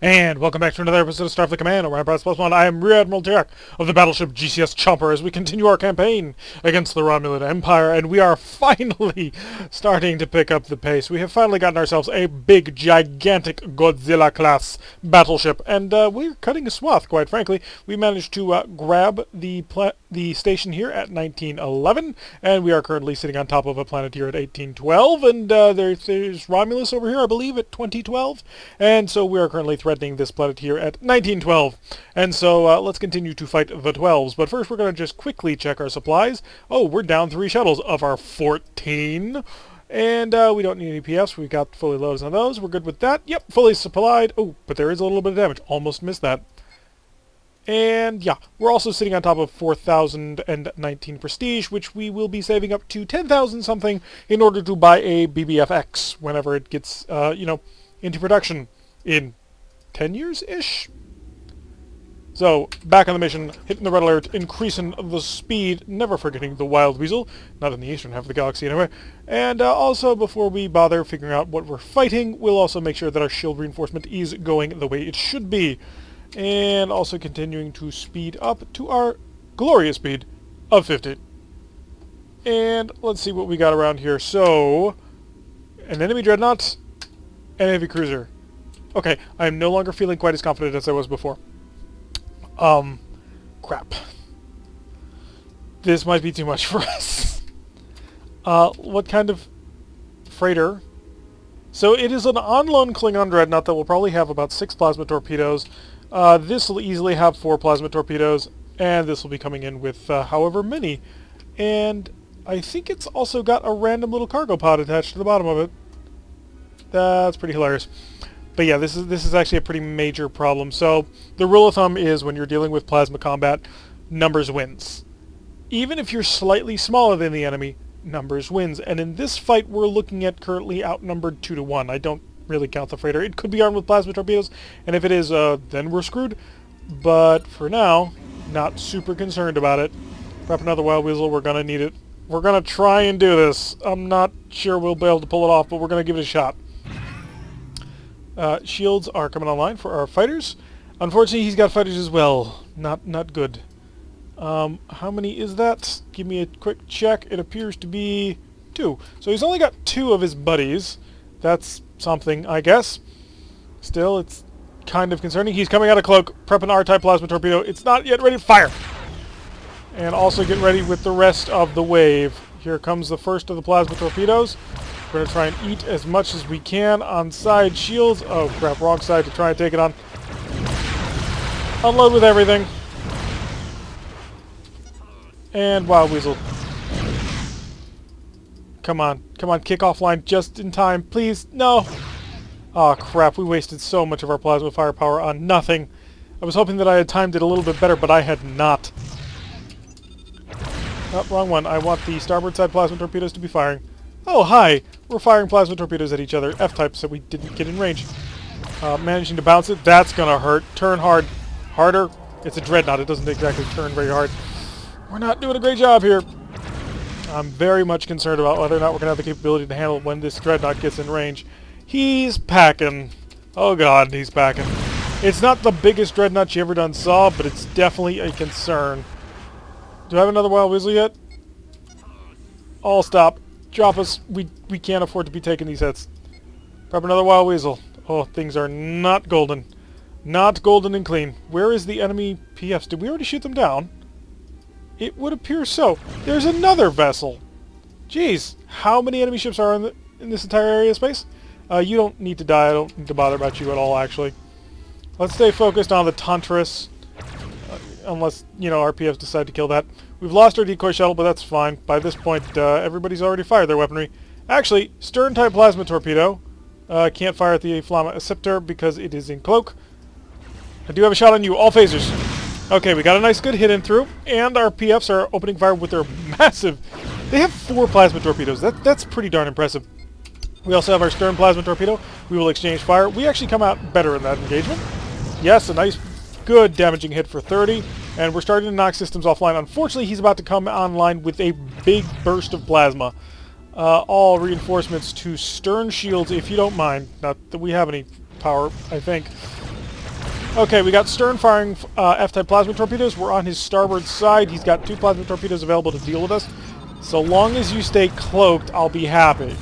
And welcome back to another episode of Starfleet Command, Orion Pirates +1. I am Rear Admiral Tarek of the battleship GCS Chomper as we continue our campaign against the Romulan Empire, and we are finally starting to pick up the pace. We have finally gotten ourselves a big, gigantic Godzilla-class battleship, and we're cutting a swath, quite frankly. We managed to grab the station here at 1911, and we are currently sitting on top of a planet here at 1812, and there's Romulus over here, I believe, at 2012, and so we are currently threatening this planet here at 1912. And so let's continue to fight the 12s. But first we're going to just quickly check our supplies. Oh, we're down 3 shuttles of our 14. And we don't need any PFs. We've got fully loads on those. We're good with that. Yep, fully supplied. Oh, but there is a little bit of damage. Almost missed that. And yeah, we're also sitting on top of 4,019 prestige, which we will be saving up to 10,000 something in order to buy a BBFX whenever it gets, into production in 10 years-ish? So, back on the mission, hitting the red alert, increasing the speed, never forgetting the wild weasel, not in the eastern half of the galaxy anyway. And also, before we bother figuring out what we're fighting, we'll also make sure that our shield reinforcement is going the way it should be. And also continuing to speed up to our glorious speed of 50. And let's see what we got around here. So, an enemy dreadnought, and a heavy cruiser. Okay, I am no longer feeling quite as confident as I was before. Crap. This might be too much for us. What kind of freighter? So it is an on-loan Klingon dreadnought that will probably have about 6 plasma torpedoes. This will easily have 4 plasma torpedoes, and this will be coming in with however many. And I think it's also got a random little cargo pod attached to the bottom of it. That's pretty hilarious. But yeah, this is actually a pretty major problem. So the rule of thumb is when you're dealing with plasma combat, numbers wins. Even if you're slightly smaller than the enemy, numbers wins. And in this fight, we're looking at currently outnumbered 2-1. I don't really count the freighter. It could be armed with plasma torpedoes, and if it is, then we're screwed. But for now, not super concerned about it. Prep another wild weasel. We're gonna need it. We're gonna try and do this. I'm not sure we'll be able to pull it off, but we're gonna give it a shot. Shields are coming online for our fighters. Unfortunately, he's got fighters as well. Not good. How many is that? Give me a quick check. It appears to be 2. So he's only got 2 of his buddies. That's something, I guess. Still, it's kind of concerning. He's coming out of cloak, prepping R-type plasma torpedo. It's not yet ready to fire. And also get ready with the rest of the wave. Here comes the first of the plasma torpedoes. We're going to try and eat as much as we can on side shields. Oh crap, wrong side to try and take it on. Unload with everything. And wild weasel. Come on, kick off line just in time, please. No! Oh crap, we wasted so much of our plasma firepower on nothing. I was hoping that I had timed it a little bit better, but I had not. Oh, wrong one. I want the starboard side plasma torpedoes to be firing. Oh, hi! We're firing plasma torpedoes at each other. F-type, so we didn't get in range. Managing to bounce it. That's gonna hurt. Turn hard. Harder. It's a dreadnought. It doesn't exactly turn very hard. We're not doing a great job here. I'm very much concerned about whether or not we're gonna have the capability to handle it when this dreadnought gets in range. He's packing. Oh god, he's packing. It's not the biggest dreadnought you ever done saw, but it's definitely a concern. Do I have another wild weasel yet? All stop. Drop us. We can't afford to be taking these hits. Prep another wild weasel. Oh, things are not golden. Not golden and clean. Where is the enemy PFs? Did we already shoot them down? It would appear so. There's another vessel. Jeez, how many enemy ships are in this entire area of space? You don't need to die. I don't need to bother about you at all, actually. Let's stay focused on the Tantris. Unless, our PFs decide to kill that. We've lost our decoy shuttle, but that's fine. By this point, everybody's already fired their weaponry. Actually, stern-type plasma torpedo. Can't fire at the Flamma Scepter because it is in cloak. I do have a shot on you, all phasers. Okay, we got a nice good hit in through, and our PFs are opening fire with their massive... They have 4 plasma torpedoes. That's pretty darn impressive. We also have our stern plasma torpedo. We will exchange fire. We actually come out better in that engagement. Yes, a nice... good damaging hit for 30, and we're starting to knock systems offline. Unfortunately, he's about to come online with a big burst of plasma. All reinforcements to stern shields, if you don't mind. Not that we have any power, I think. Okay, we got stern firing F-type plasma torpedoes. We're on his starboard side. He's got 2 plasma torpedoes available to deal with us. So long as you stay cloaked, I'll be happy.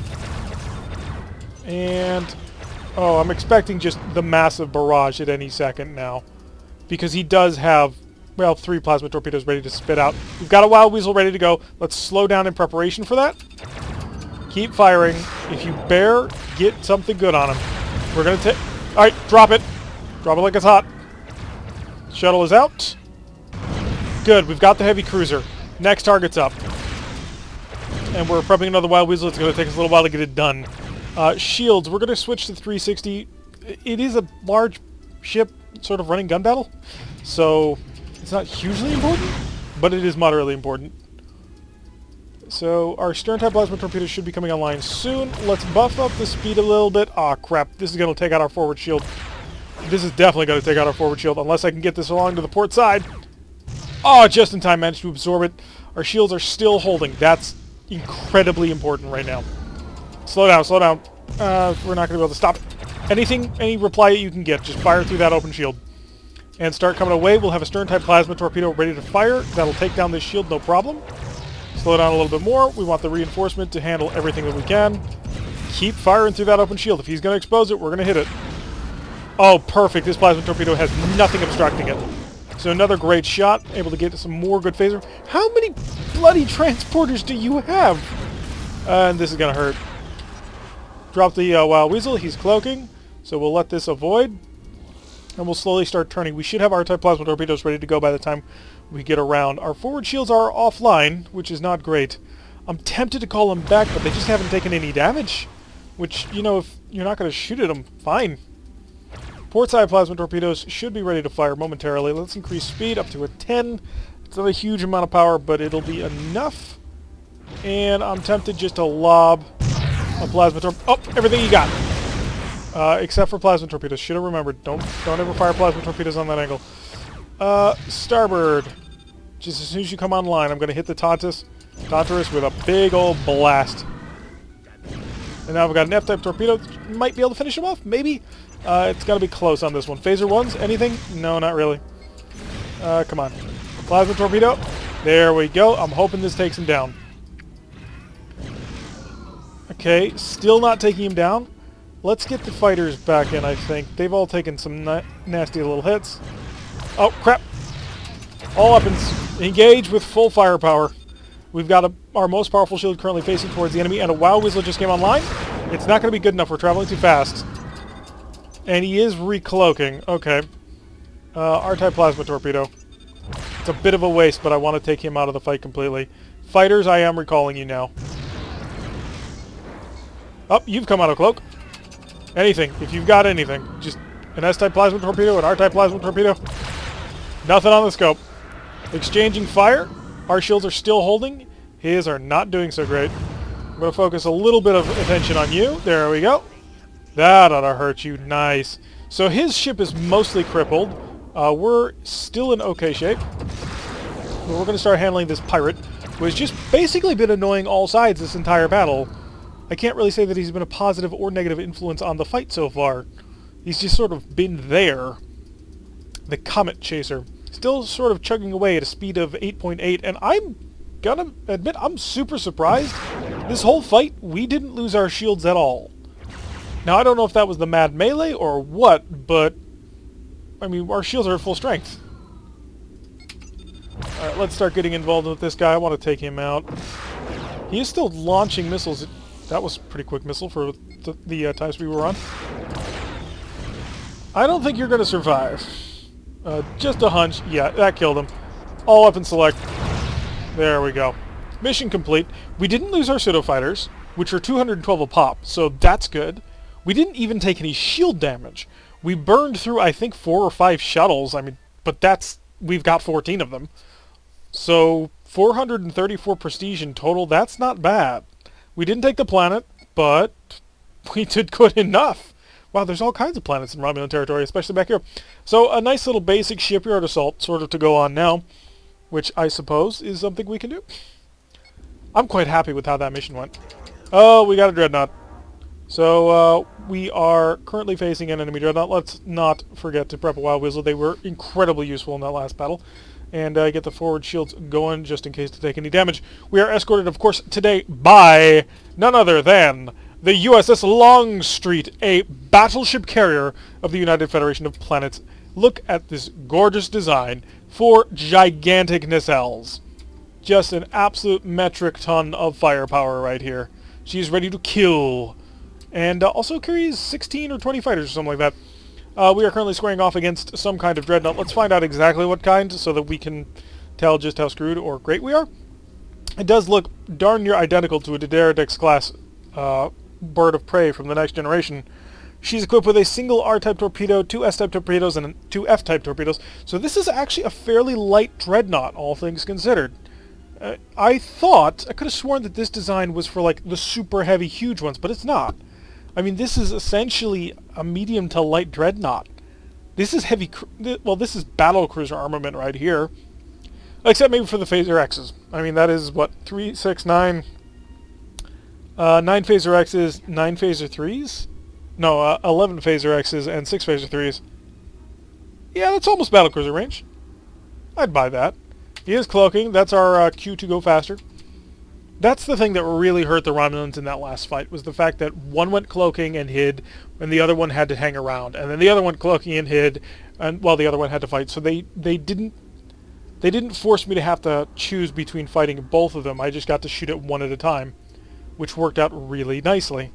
And... oh, I'm expecting just the massive barrage at any second now. Because he does have, well, 3 plasma torpedoes ready to spit out. We've got a Wild Weasel ready to go. Let's slow down in preparation for that. Keep firing. If you bear, get something good on him. We're going to take... alright, drop it. Drop it like it's hot. Shuttle is out. Good, we've got the heavy cruiser. Next target's up. And we're prepping another Wild Weasel. It's going to take us a little while to get it done. Shields, we're going to switch to 360. It is a large ship sort of running gun battle. So, it's not hugely important, but it is moderately important. So, our stern-type plasma torpedoes should be coming online soon. Let's buff up the speed a little bit. Aw, crap. This is going to take out our forward shield. This is definitely going to take out our forward shield, unless I can get this along to the port side. Oh, just in time, managed to absorb it. Our shields are still holding. That's incredibly important right now. Slow down, slow down. We're not going to be able to stop it. Any reply you can get, just fire through that open shield. And start coming away. We'll have a stern-type plasma torpedo ready to fire. That'll take down this shield, no problem. Slow down a little bit more. We want the reinforcement to handle everything that we can. Keep firing through that open shield. If he's going to expose it, we're going to hit it. Oh, perfect. This plasma torpedo has nothing obstructing it. So another great shot. Able to get some more good phaser. How many bloody transporters do you have? And this is going to hurt. Drop the Wild Weasel. He's cloaking. So we'll let this avoid. And we'll slowly start turning. We should have R-type plasma torpedoes ready to go by the time we get around. Our forward shields are offline, which is not great. I'm tempted to call them back, but they just haven't taken any damage. Which, you know, if you're not going to shoot at them, fine. Port side plasma torpedoes should be ready to fire momentarily. Let's increase speed up to a 10. It's not a huge amount of power, but it'll be enough. And I'm tempted just to lob a plasma torpedo. Oh, everything you got. Except for plasma torpedoes. Should have remembered. Don't ever fire plasma torpedoes on that angle. Starboard. Just as soon as you come online, I'm going to hit the Tantarus with a big old blast. And now we've got an F-type torpedo. Might be able to finish him off, maybe. It's got to be close on this one. Phaser ones? Anything? No, not really. Come on. Plasma torpedo. There we go. I'm hoping this takes him down. Okay, still not taking him down. Let's get the fighters back in, I think. They've all taken some nasty little hits. Oh, crap. All weapons. Engage with full firepower. We've got our most powerful shield currently facing towards the enemy, and a Wild Weasel just came online. It's not going to be good enough. We're traveling too fast. And he is recloaking. Okay. R-type plasma torpedo. It's a bit of a waste, but I want to take him out of the fight completely. Fighters, I am recalling you now. Oh, you've come out of cloak. Anything. If you've got anything. Just an S-type plasma torpedo, an R-type plasma torpedo. Nothing on the scope. Exchanging fire. Our shields are still holding. His are not doing so great. I'm going to focus a little bit of attention on you. There we go. That ought to hurt you. Nice. So his ship is mostly crippled. We're still in okay shape. But we're going to start handling this pirate, who has just basically been annoying all sides this entire battle. I can't really say that he's been a positive or negative influence on the fight so far. He's just sort of been there. The Comet Chaser. Still sort of chugging away at a speed of 8.8, and I'm gonna admit I'm super surprised. This whole fight, we didn't lose our shields at all. Now, I don't know if that was the mad melee or what, but, I mean, our shields are at full strength. Alright, let's start getting involved with this guy. I want to take him out. He is still launching missiles. That was a pretty quick missile for the times we were on. I don't think you're going to survive. Just a hunch. Yeah, that killed him. All weapons select. There we go. Mission complete. We didn't lose our pseudo-fighters, which are 212 a pop, so that's good. We didn't even take any shield damage. We burned through, I think, 4 or 5 shuttles. I mean, but that's... we've got 14 of them. So, 434 prestige in total. That's not bad. We didn't take the planet, but we did good enough. Wow, there's all kinds of planets in Romulan territory, especially back here. So, a nice little basic shipyard assault sort of to go on now, which I suppose is something we can do. I'm quite happy with how that mission went. Oh, we got a dreadnought. So we are currently facing an enemy dreadnought. Let's not forget to prep a Wild Weasel. They were incredibly useful in that last battle. And get the forward shields going just in case to take any damage. We are escorted, of course, today by none other than the USS Longstreet, a battleship carrier of the United Federation of Planets. Look at this gorgeous design for gigantic nacelles. Just an absolute metric ton of firepower right here. She's ready to kill. And also carries 16 or 20 fighters or something like that. We are currently squaring off against some kind of dreadnought. Let's find out exactly what kind so that we can tell just how screwed or great we are. It does look darn near identical to a Diderotix class bird of prey from the Next Generation. She's equipped with a single R-type torpedo, 2 S-type torpedoes, and 2 F-type torpedoes. So this is actually a fairly light dreadnought, all things considered. I could have sworn that this design was for like the super heavy, huge ones, but it's not. I mean, this is essentially a medium to light dreadnought. This is heavy, well, this is battle cruiser armament right here. Except maybe for the Phaser X's. I mean, that is, what, 3, 6, 9... 9 Phaser X's, 9 Phaser 3s? No, 11 Phaser X's and 6 Phaser 3s. Yeah, that's almost battlecruiser range. I'd buy that. He is cloaking. That's our cue to go faster. That's the thing that really hurt the Romulans in that last fight, was the fact that one went cloaking and hid, and the other one had to hang around. And then the other one cloaking and hid, and while the other one had to fight. So they didn't force me to have to choose between fighting both of them. I just got to shoot it one at a time, which worked out really nicely.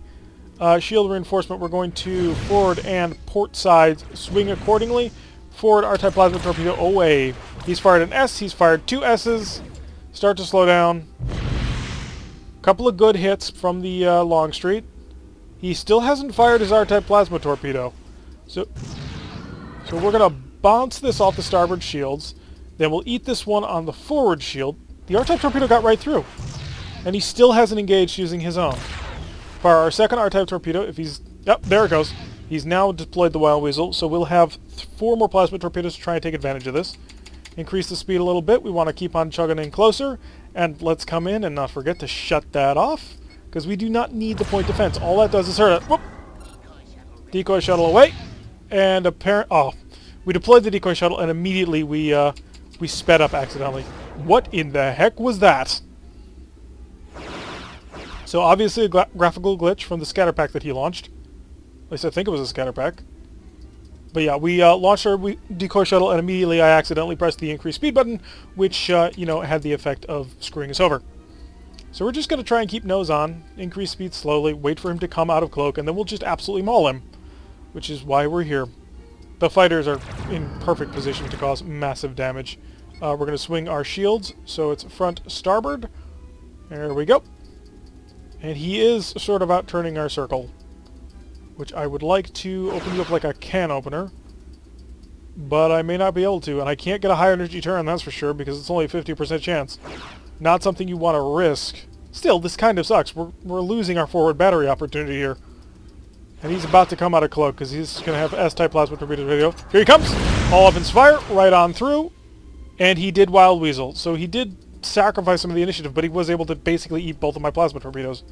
Shield reinforcement, we're going to forward and port sides swing accordingly. Forward R-type plasma torpedo away. He's fired an S, he's fired 2 S's. Start to slow down. Couple of good hits from the Longstreet. He still hasn't fired his R-type plasma torpedo. So we're going to bounce this off the starboard shields. Then we'll eat this one on the forward shield. The R-type torpedo got right through. And he still hasn't engaged using his own. For our second R-type torpedo, if he's... Yep, there it goes. He's now deployed the Wild Weasel, so we'll have 4 more plasma torpedoes to try and take advantage of this. Increase the speed a little bit. We want to keep on chugging in closer. And let's come in and not forget to shut that off, because we do not need the point defense. All that does is hurt it. Whoop! Decoy shuttle away. And we deployed the decoy shuttle, and immediately we sped up accidentally. What in the heck was that? So obviously a graphical glitch from the scatter pack that he launched. At least I think it was a scatter pack. But yeah, we launched our decoy shuttle, and immediately I accidentally pressed the increase speed button, which, you know, had the effect of screwing us over. So we're just going to try and keep nose on, increase speed slowly, wait for him to come out of cloak, and then we'll just absolutely maul him, which is why we're here. The fighters are in perfect position to cause massive damage. We're going to swing our shields, so it's front starboard. There we go. And he is sort of out-turning our circle, which I would like to open you up like a can opener, but I may not be able to, and I can't get a high energy turn, that's for sure, because it's only a 50% chance. Not something you want to risk. Still, this kind of sucks. We're losing our forward battery opportunity here. And he's about to come out of cloak, because he's going to have S-type plasma torpedo video. Here he comes! All weapons fire, right on through, and he did Wild Weasel. So he did sacrifice some of the initiative, but he was able to basically eat both of my plasma torpedoes,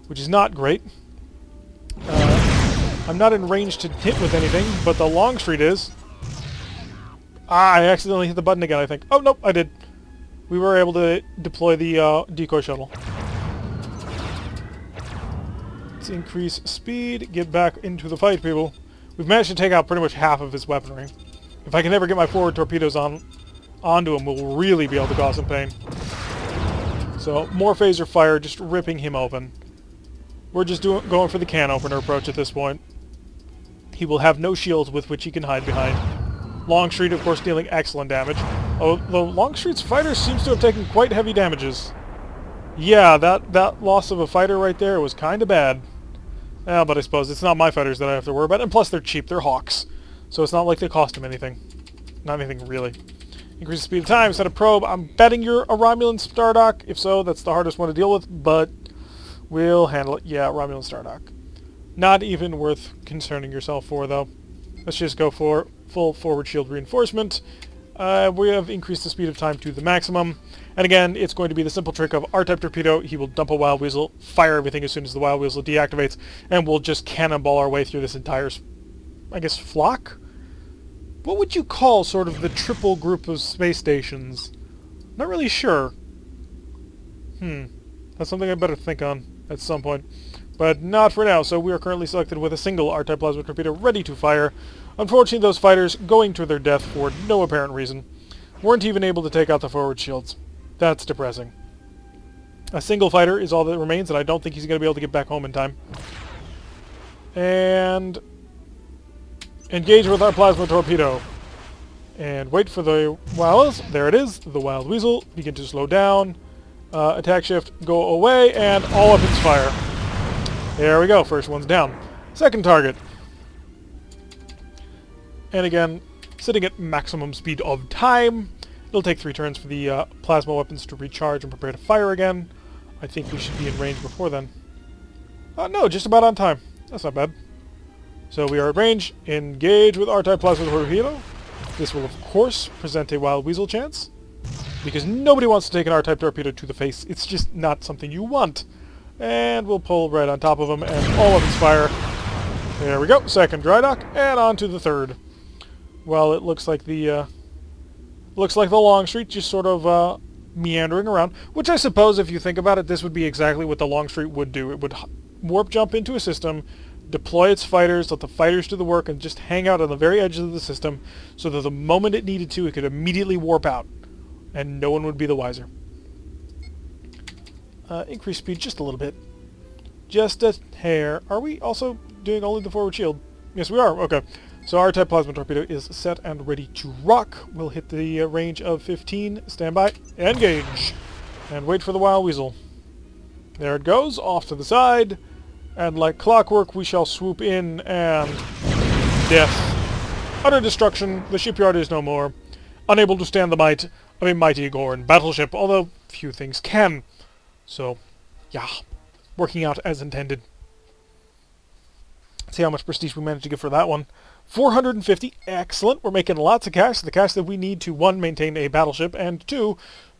which is not great. I'm not in range to hit with anything, but the Longstreet is. I accidentally hit the button again, I think. Oh, nope, I did. We were able to deploy the decoy shuttle. Let's increase speed, get back into the fight, people. We've managed to take out pretty much half of his weaponry. If I can ever get my forward torpedoes onto him, we'll really be able to cause some pain. So, more phaser fire, just ripping him open. We're just going for the can opener approach at this point. He will have no shields with which he can hide behind. Longstreet, of course, dealing excellent damage. Although Longstreet's fighter seems to have taken quite heavy damages. Yeah, that loss of a fighter right there was kind of bad. But I suppose it's not my fighters that I have to worry about. And plus, they're cheap. They're Hawks. So it's not like they cost him anything. Not anything, really. Increase the speed of time, set a probe. I'm betting you're a Romulan Stardock. If so, that's the hardest one to deal with, but we'll handle it. Yeah, Romulan Stardock. Not even worth concerning yourself for, though. Let's just go for full forward shield reinforcement. We have increased the speed of time to the maximum. And again, it's going to be the simple trick of R-type torpedo. He will dump a Wild Weasel, fire everything as soon as the Wild Weasel deactivates, and we'll just cannonball our way through this entire, I guess, flock? What would you call sort of the triple group of space stations? Not really sure. That's something I better think on at some point. But not for now, so we are currently selected with a single R-type plasma torpedo ready to fire. Unfortunately, those fighters, going to their death for no apparent reason, weren't even able to take out the forward shields. That's depressing. A single fighter is all that remains, and I don't think he's going to be able to get back home in time. And engage with our plasma torpedo. And wait for the Wild. There it is. The Wild Weasel. Begin to slow down. Attack shift. Go away. And all weapons fire. There we go. First one's down. Second target. And again, sitting at maximum speed of time. It'll take 3 turns for the plasma weapons to recharge and prepare to fire again. I think we should be in range before then. No, just about on time. That's not bad. So we are at range. Engage with R-type plasma torpedo. This will, of course, present a Wild Weasel chance, because nobody wants to take an R-type torpedo to the face. It's just not something you want. And we'll pull right on top of him, and all weapons fire. There we go. Second dry dock, and on to the third. Well, it looks like the Longstreet just sort of meandering around, which I suppose, if you think about it, this would be exactly what the Longstreet would do. It would warp jump into a system, deploy its fighters, let the fighters do the work, and just hang out on the very edges of the system so that the moment it needed to, it could immediately warp out, and no one would be the wiser. Increase speed just a little bit. Just a hair. Are we also doing only the forward shield? Yes, we are. Okay. So our R-type plasma torpedo is set and ready to rock. We'll hit the range of 15. Stand by. Engage. And wait for the Wild Weasel. There it goes. Off to the side. And like clockwork, we shall swoop in and... death. Utter destruction. The shipyard is no more. Unable to stand the might of a mighty Gorn battleship, although few things can. So, yeah. Working out as intended. See how much prestige we managed to get for that one. 450. Excellent. We're making lots of cash. The cash that we need to, 1, maintain a battleship, and 2,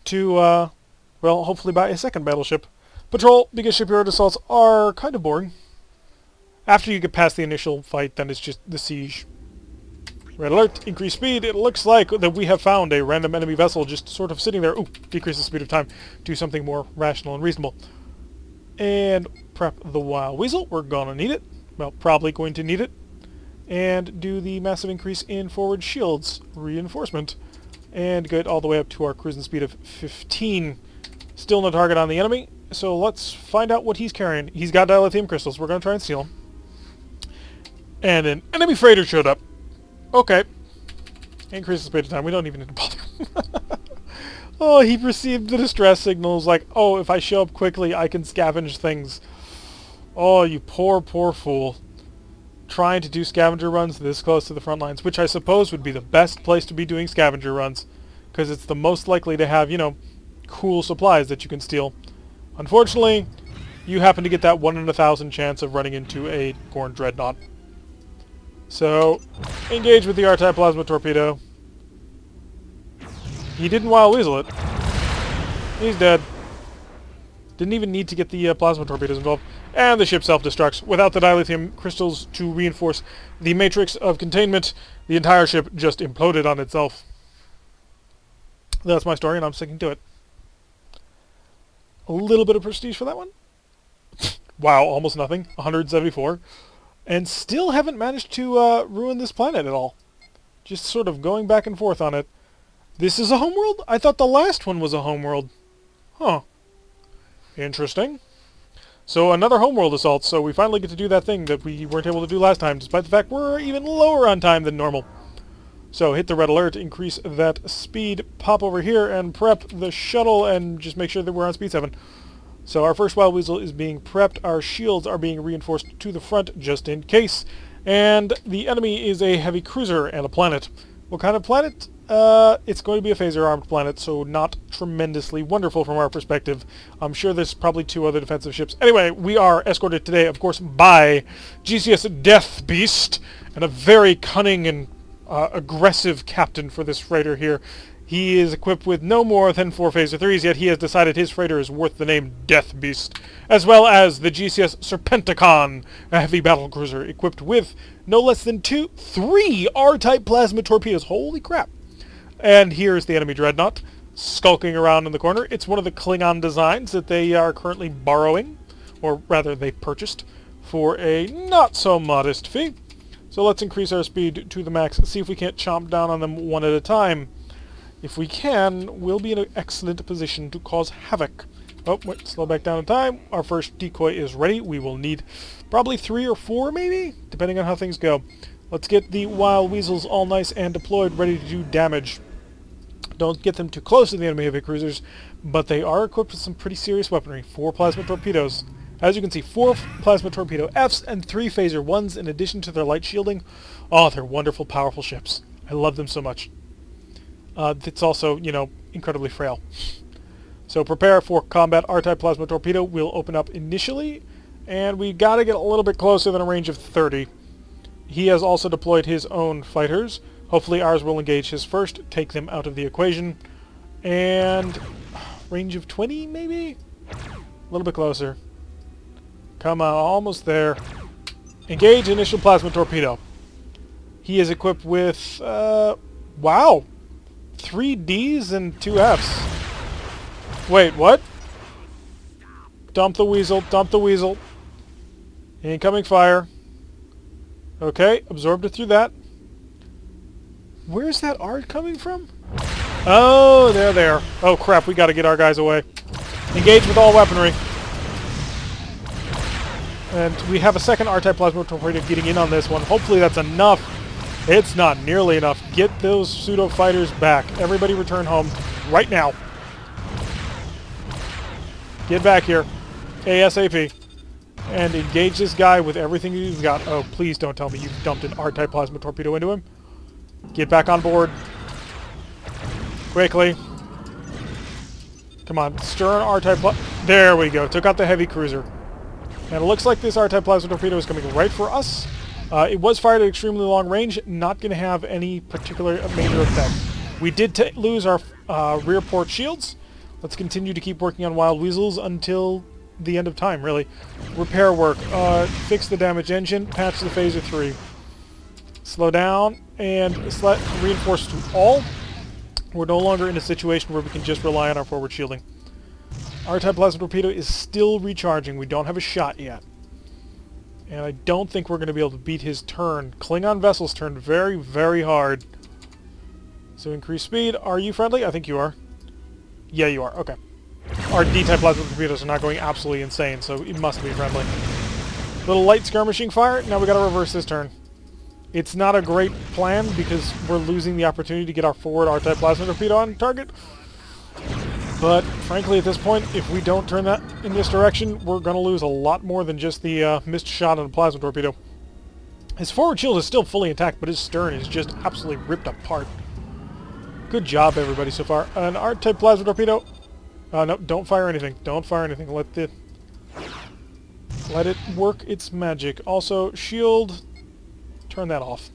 to, well, hopefully buy a second battleship. Patrol, because shipyard assaults are kind of boring. After you get past the initial fight, then it's just the siege. Red alert. Increase speed. It looks like that we have found a random enemy vessel just sort of sitting there. Ooh, decrease the speed of time. Do something more rational and reasonable. And prep the Wild Weasel. We're gonna need it. Well, probably going to need it. And do the massive increase in forward shields reinforcement. And get all the way up to our cruising speed of 15. Still no target on the enemy. So let's find out what he's carrying. He's got dilithium crystals. We're going to try and steal them. And an enemy freighter showed up. Okay. Increase the speed of time. We don't even need to bother. Oh, he received the distress signals like, oh, if I show up quickly, I can scavenge things. Oh, you poor, poor fool. Trying to do scavenger runs this close to the front lines, which I suppose would be the best place to be doing scavenger runs, because it's the most likely to have, you know, cool supplies that you can steal. Unfortunately, you happen to get that 1 in 1,000 chance of running into a Gorn dreadnought. So, engage with the R-type plasma torpedo. He didn't Wild Weasel it. He's dead. Didn't even need to get the plasma torpedoes involved. And the ship self-destructs. Without the dilithium crystals to reinforce the matrix of containment, the entire ship just imploded on itself. That's my story, and I'm sticking to it. A little bit of prestige for that one. Wow, almost nothing. 174. And still haven't managed to ruin this planet at all. Just sort of going back and forth on it. This is a homeworld? I thought the last one was a homeworld. Huh. Interesting. So another homeworld assault, so we finally get to do that thing that we weren't able to do last time, despite the fact we're even lower on time than normal. So hit the red alert, increase that speed, pop over here, and prep the shuttle, and just make sure that we're on speed 7. So our first Wild Weasel is being prepped, our shields are being reinforced to the front, just in case. And the enemy is a heavy cruiser and a planet. What kind of planet? It's going to be a phaser-armed planet, so not tremendously wonderful from our perspective. I'm sure there's probably 2 other defensive ships. Anyway, we are escorted today, of course, by GCS Death Beast, and a very cunning and aggressive captain for this freighter here. He is equipped with no more than 4 Phaser 3s, yet he has decided his freighter is worth the name Death Beast, as well as the GCS Serpenticon, a heavy battle cruiser equipped with no less than 3 R-type plasma torpedoes. Holy crap! And here's the enemy dreadnought, skulking around in the corner. It's one of the Klingon designs that they are currently borrowing, or rather they purchased, for a not-so-modest fee. So let's increase our speed to the max, see if we can't chomp down on them one at a time. If we can, we'll be in an excellent position to cause havoc. Oh, wait, slow back down in time. Our first decoy is ready. We will need probably 3 or 4, maybe, depending on how things go. Let's get the wild weasels all nice and deployed, ready to do damage. Don't get them too close to the enemy heavy cruisers, but they are equipped with some pretty serious weaponry. 4 plasma torpedoes. As you can see, 4 plasma torpedo Fs and 3 phaser 1s in addition to their light shielding. Oh, they're wonderful, powerful ships. I love them so much. It's also, you know, incredibly frail. So prepare for combat. R-type plasma torpedo will open up initially, and we gotta get a little bit closer than a range of 30. He has also deployed his own fighters. Hopefully ours will engage his first, take them out of the equation. And range of 20, maybe? A little bit closer. Come on, almost there. Engage initial plasma torpedo. He is equipped with, wow! 3 Ds and 2 Fs. Wait, what? Dump the weasel, dump the weasel. Incoming fire. Okay, absorbed it through that. Where's that art coming from? Oh, they're there. Oh crap, we gotta get our guys away. Engage with all weaponry. And we have a second R-type plasma torpedo getting in on this one. Hopefully that's enough. It's not nearly enough. Get those pseudo-fighters back. Everybody return home right now. Get back here. ASAP. And engage this guy with everything you've got. Oh, please don't tell me you've dumped an R-type plasma torpedo into him. Get back on board. Quickly. Come on. Stir an R-type... There we go. Took out the heavy cruiser. And it looks like this R-type plasma torpedo is coming right for us. It was fired at extremely long range, not going to have any particular major effect. We did lose our rear port shields. Let's continue to keep working on wild weasels until the end of time, really. Repair work. Fix the damaged engine. Patch the phaser 3. Slow down and reinforce to all. We're no longer in a situation where we can just rely on our forward shielding. R-type plasma torpedo is still recharging. We don't have a shot yet. And I don't think we're going to be able to beat his turn. Klingon vessels turned very, very hard. So increase speed. Are you friendly? I think you are. Yeah, you are. Okay. Our D-type plasma torpedoes are not going absolutely insane, so it must be friendly. Little light skirmishing fire. Now we got to reverse this turn. It's not a great plan because we're losing the opportunity to get our forward R-type plasma torpedo on target. But frankly, at this point, if we don't turn that in this direction, we're going to lose a lot more than just the missed shot on the plasma torpedo. His forward shield is still fully intact, but his stern is just absolutely ripped apart. Good job, everybody, so far. An R-type plasma torpedo. No, don't fire anything. Don't fire anything. Let it work its magic. Also, shield. Turn that off.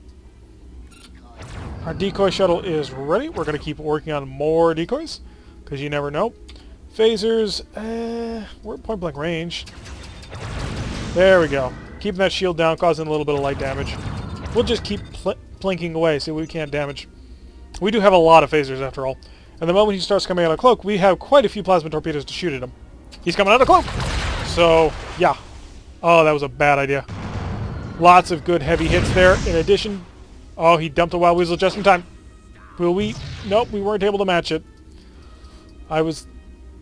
Our decoy shuttle is ready. We're going to keep working on more decoys, because you never know. Phasers, we're at point-blank range. There we go. Keeping that shield down, causing a little bit of light damage. We'll just keep plinking away, see what we can't damage. We do have a lot of phasers, after all. And the moment he starts coming out of cloak, we have quite a few plasma torpedoes to shoot at him. He's coming out of cloak! So, yeah. Oh, that was a bad idea. Lots of good heavy hits there. In addition... Oh, he dumped a wild weasel just in time. Will we? Nope, we weren't able to match it.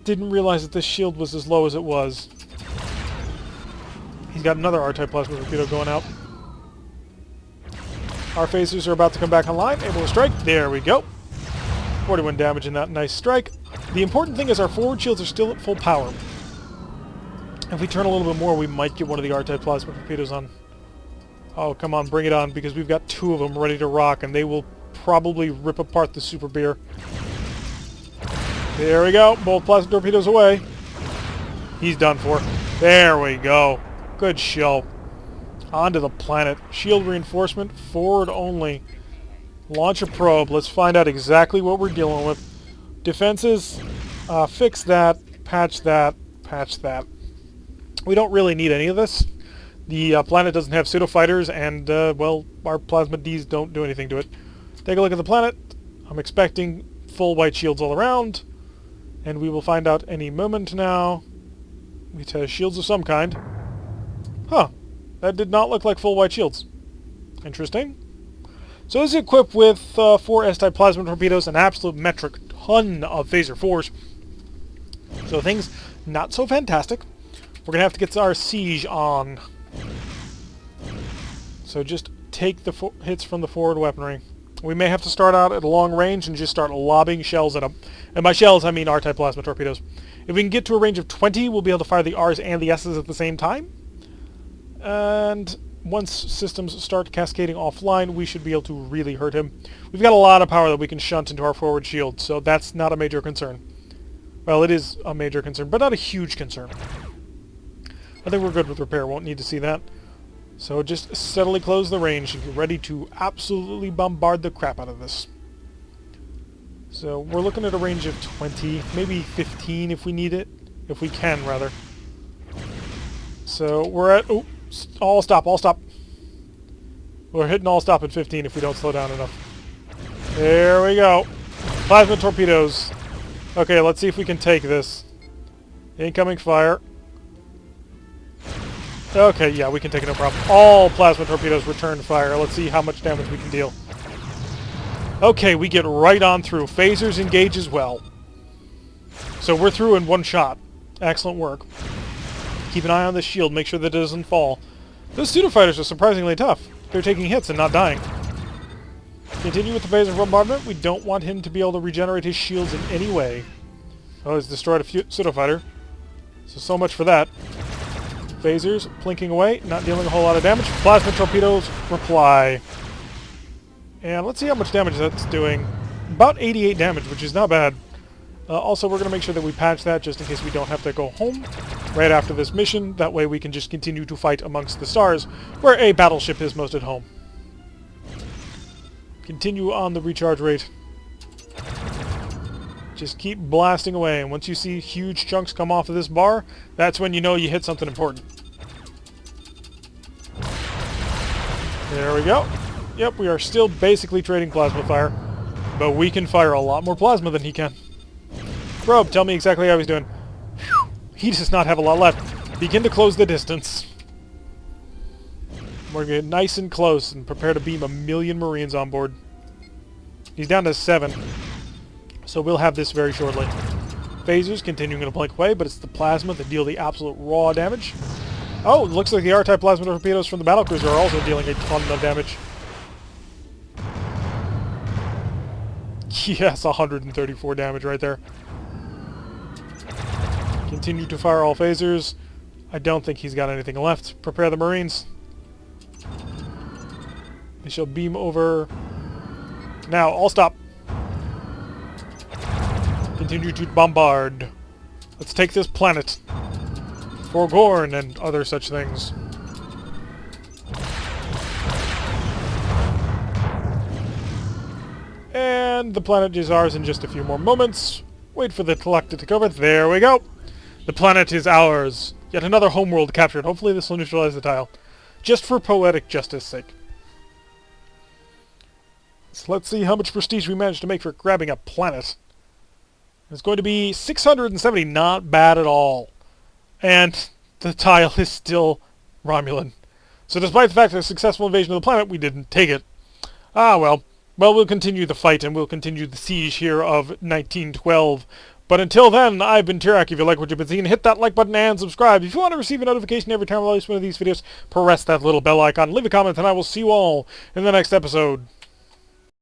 Didn't realize that this shield was as low as it was. He's got another R-type plasma torpedo going out. Our phasers are about to come back online. Able to strike. There we go. 41 damage in that nice strike. The important thing is our forward shields are still at full power. If we turn a little bit more, we might get one of the R-type plasma torpedoes on. Oh, come on, bring it on, because we've got 2 of them ready to rock, and they will probably rip apart the Super Beer. There we go. Both plasma torpedoes away. He's done for. There we go. Good show. Onto the planet. Shield reinforcement. Forward only. Launch a probe. Let's find out exactly what we're dealing with. Defenses, fix that, patch that, patch that. We don't really need any of this. The planet doesn't have pseudo-fighters, and, well, our plasma Ds don't do anything to it. Take a look at the planet. I'm expecting full white shields all around, and we will find out any moment now. It has shields of some kind. Huh. That did not look like full white shields. Interesting. So it's equipped with 4 S-type plasma torpedoes, an absolute metric ton of phaser 4s. So things not so fantastic. We're going to have to get our siege on. So just take the hits from the forward weaponry. We may have to start out at long range and just start lobbing shells at them. And by shells, I mean R-type plasma torpedoes. If we can get to a range of 20, we'll be able to fire the Rs and the Ss at the same time. And once systems start cascading offline, we should be able to really hurt him. We've got a lot of power that we can shunt into our forward shield, so that's not a major concern. Well, it is a major concern, but not a huge concern. I think we're good with repair. Won't need to see that. So just steadily close the range and get ready to absolutely bombard the crap out of this. So we're looking at a range of 20, maybe 15 if we need it. If we can, rather. So we're at... Oh, all stop, all stop. We're hitting all stop at 15 if we don't slow down enough. There we go. Plasma torpedoes. Okay, let's see if we can take this. Incoming fire. Okay, yeah, we can take it, no problem. All plasma torpedoes return fire. Let's see how much damage we can deal. Okay, we get right on through. Phasers engage as well. So we're through in one shot. Excellent work. Keep an eye on the shield, make sure that it doesn't fall. Those pseudo-fighters are surprisingly tough. They're taking hits and not dying. Continue with the phaser bombardment. We don't want him to be able to regenerate his shields in any way. Oh, he's destroyed a pseudo-fighter. So much for that. Phasers plinking away, not dealing a whole lot of damage. Plasma torpedoes reply. And let's see how much damage that's doing. About 88 damage, which is not bad. Also, we're going to make sure that we patch that just in case we don't have to go home right after this mission. That way we can just continue to fight amongst the stars, where a battleship is most at home. Continue on the recharge rate. Just keep blasting away, and once you see huge chunks come off of this bar, that's when you know you hit something important. There we go. Yep, we are still basically trading plasma fire, but we can fire a lot more plasma than he can. Probe, tell me exactly how he's doing. Whew, he does not have a lot left. Begin to close the distance. We're going to get nice and close and prepare to beam 1,000,000 Marines on board. He's down to 7. So we'll have this very shortly. Phasers continuing to blink away, but it's the plasma that deal the absolute raw damage. Oh, it looks like the R-type plasma torpedoes from the battlecruiser are also dealing a ton of damage. Yes, 134 damage right there. Continue to fire all phasers. I don't think he's got anything left. Prepare the Marines. They shall beam over. Now, all stop. Continue to bombard. Let's take this planet. For Gorn and other such things. And the planet is ours in just a few more moments. Wait for the clock to take over. There we go. The planet is ours. Yet another homeworld captured. Hopefully this will neutralize the tile. Just for poetic justice sake. So let's see how much prestige we managed to make for grabbing a planet. It's going to be 670, not bad at all. And the tile is still Romulan. So despite the fact that a successful invasion of the planet, we didn't take it. Ah, well. Well, we'll continue the fight and we'll continue the siege here of 1912. But until then, I've been Tirak. If you like what you've been seeing, hit that like button and subscribe. If you want to receive a notification every time I release one of these videos, press that little bell icon, leave a comment, and I will see you all in the next episode.